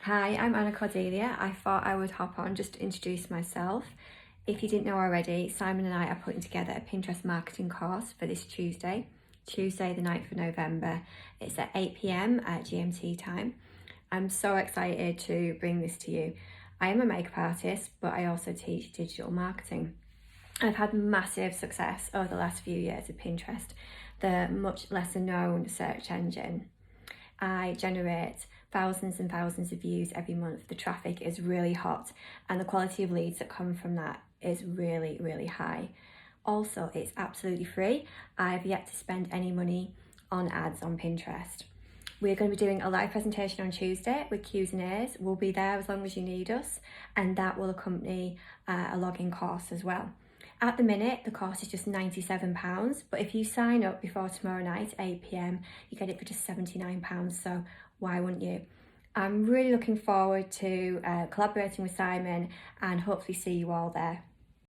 Hi, I'm Cordelia. I thought I would hop on just to introduce myself. If you didn't know already, Simon and I are putting together a Pinterest marketing course for this Tuesday the 9th of November. It's at 8 p.m. at GMT time. I'm so excited to bring this to you. I am a makeup artist, but I also teach digital marketing. I've had massive success over the last few years with Pinterest, the much lesser known search engine. I generate thousands and thousands of views every month. The traffic is really hot and the quality of leads that come from that is really, really high. Also, it's absolutely free. I've yet to spend any money on ads on Pinterest. We're going to be doing a live presentation on Tuesday with Q's and A's. We'll be there as long as you need us, and that will accompany a login course as well. At the minute, the cost is just £97, but if you sign up before tomorrow night, 8 p.m, you get it for just £79, so why wouldn't you? I'm really looking forward to collaborating with Simon and hopefully see you all there.